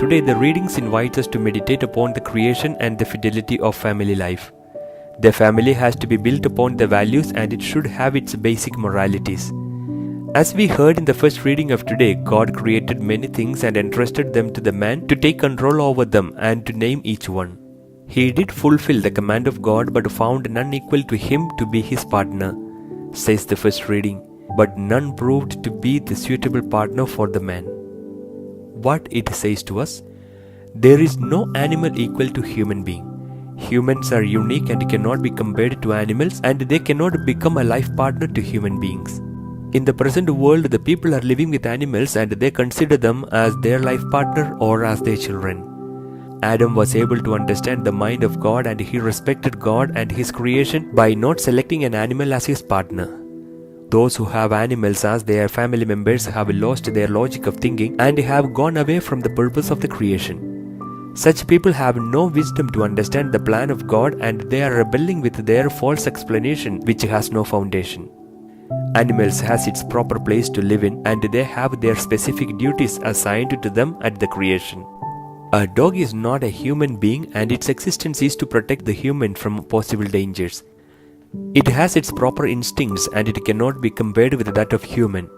Today the readings invite us to meditate upon the creation and the fidelity of family life. The family has to be built upon the values and it should have its basic moralities. As we heard in the first reading of today, God created many things and entrusted them to the man to take control over them and to name each one. He did fulfill the command of God but found none equal to him to be his partner, says the first reading, but none proved to be the suitable partner for the man. What it says to us? There is no animal equal to human being. Humans are unique and cannot be compared to animals, and they cannot become a life partner to human beings. In the present world, the people are living with animals and they consider them as their life partner or as their children. Adam was able to understand the mind of God and he respected God and his creation by not selecting an animal as his partner. Those who have animals as their family members have lost their logic of thinking and have gone away from the purpose of the creation. Such people have no wisdom to understand the plan of God and they are rebelling with their false explanation which has no foundation. Animals has its proper place to live in and they have their specific duties assigned to them at the creation. A dog is not a human being and its existence is to protect the human from possible dangers. It has its proper instincts and it cannot be compared with that of human.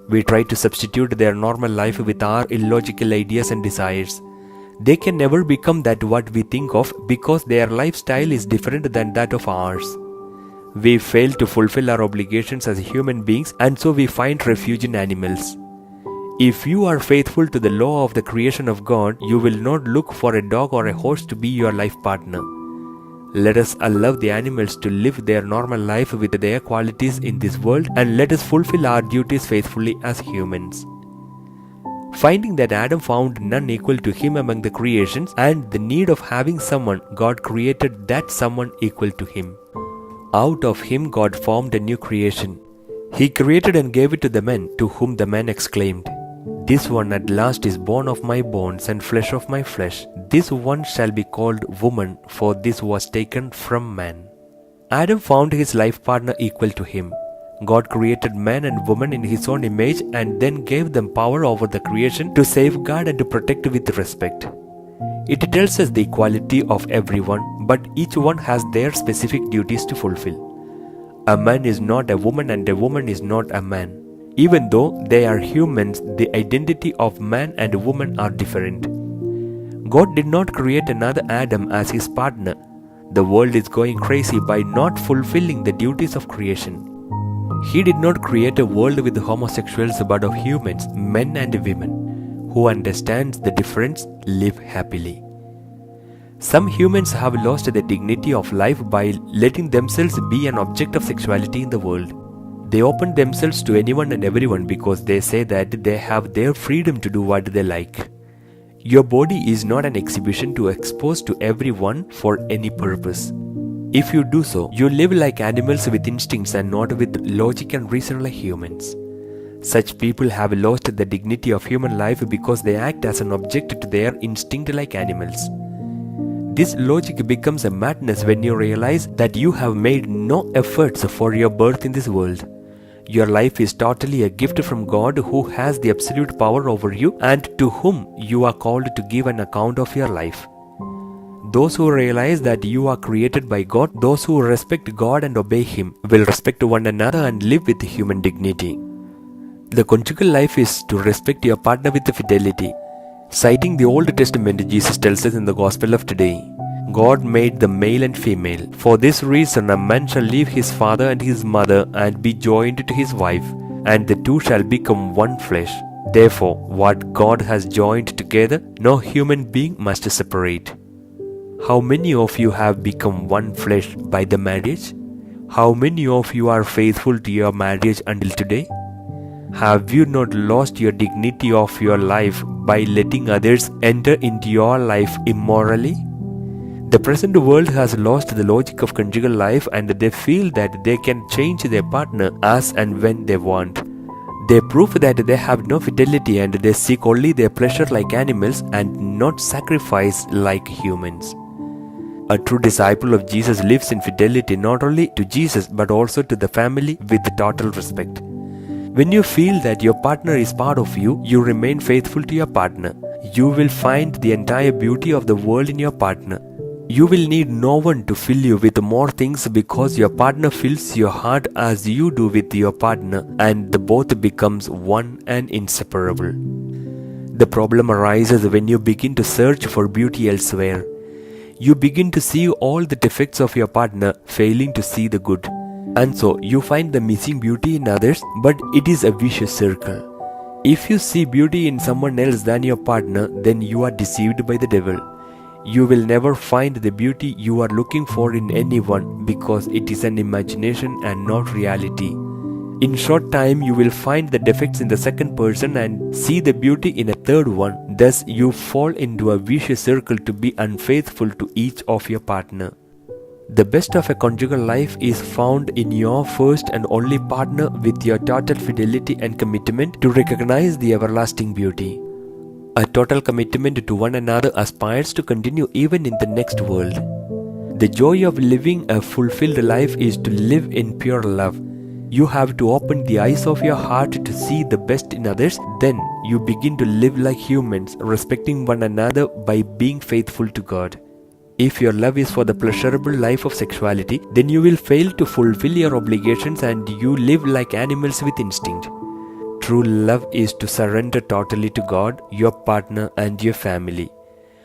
We try to substitute their normal life with our illogical ideas and desires. They can never become that what we think of because their lifestyle is different than that of ours. We fail to fulfill our obligations as human beings and so we find refuge in animals. If you are faithful to the law of the creation of God, you will not look for a dog or a horse to be your life partner. Let us allow the animals to live their normal life with their qualities in this world and let us fulfill our duties faithfully as humans. Finding that Adam found none equal to him among the creations and the need of having someone, God created that someone equal to him. Out of him God formed a new creation. He created and gave it to the man, to whom the man exclaimed, "This one at last is bone of my bones and flesh of my flesh. This one shall be called woman, for this was taken from man." Adam found his life partner equal to him. God created man and woman in his own image and then gave them power over the creation to safeguard and to protect with respect. It tells us the equality of everyone, but each one has their specific duties to fulfill. A man is not a woman and a woman is not a man. Even though they are humans, the identity of man and woman are different. God did not create another Adam as his partner. The world is going crazy by not fulfilling the duties of creation. He did not create a world with homosexuals but of humans, men and women, who understands the difference, live happily. Some humans have lost the dignity of life by letting themselves be an object of sexuality in the world. They open themselves to anyone and everyone because they say that they have their freedom to do what they like. Your body is not an exhibition to expose to everyone for any purpose. If you do so, you live like animals with instincts and not with logic and reason like humans. Such people have lost the dignity of human life because they act as an object to their instinct like animals. This logic becomes a madness when you realize that you have made no efforts for your birth in this world. Your life is totally a gift from God who has the absolute power over you and to whom you are called to give an account of your life. Those who realize that you are created by God, those who respect God and obey Him, will respect one another and live with human dignity. The conjugal life is to respect your partner with fidelity. Citing the Old Testament, Jesus tells us in the Gospel of today, God made them male and female. For this reason a man shall leave his father and his mother and be joined to his wife, and the two shall become one flesh. Therefore, what God has joined together, no human being must separate. How many of you have become one flesh by the marriage? How many of you are faithful to your marriage until today? Have you not lost your dignity of your life by letting others enter into your life immorally? The present world has lost the logic of conjugal life and they feel that they can change their partner as and when they want. They prove that they have no fidelity and they seek only their pleasure like animals and not sacrifice like humans. A true disciple of Jesus lives in fidelity not only to Jesus but also to the family with total respect. When you feel that your partner is part of you, you remain faithful to your partner. you will find the entire beauty of the world in your partner. You will need no one to fill you with more things because your partner fills your heart as you do with your partner, and the both becomes one and inseparable. The problem arises when you begin to search for beauty elsewhere. You begin to see all the defects of your partner, failing to see the good. And so you find the missing beauty in others, but it is a vicious circle. If you see beauty in someone else than your partner, then you are deceived by the devil. You will never find the beauty you are looking for in anyone because it is an imagination and not reality. In short time, you will find the defects in the second person and see the beauty in a third one. Thus, you fall into a vicious circle to be unfaithful to each of your partner. The best of a conjugal life is found in your first and only partner with your total fidelity and commitment to recognize the everlasting beauty. A total commitment to one another aspires to continue even in the next world. The joy of living a fulfilled life is to live in pure love. You have to open the eyes of your heart to see the best in others. Then you begin to live like humans, respecting one another by being faithful to God. If your love is for the pleasurable life of sexuality, then you will fail to fulfill your obligations and you live like animals with instinct. True love is to surrender totally to God, your partner, and your family.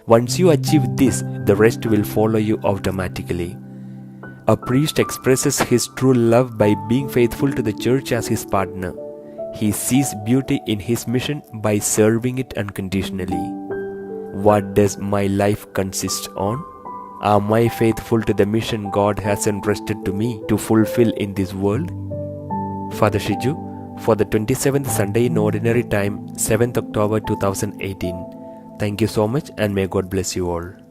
Once you achieve this, the rest will follow you automatically. A priest expresses his true love by being faithful to the church as his partner. He sees beauty in his mission by serving it unconditionally. What does my life consist on? Am I faithful to the mission God has entrusted to me to fulfill in this world? Father Shiju, for the 27th Sunday in Ordinary Time, 7th October 2018. Thank you so much and may God bless you all.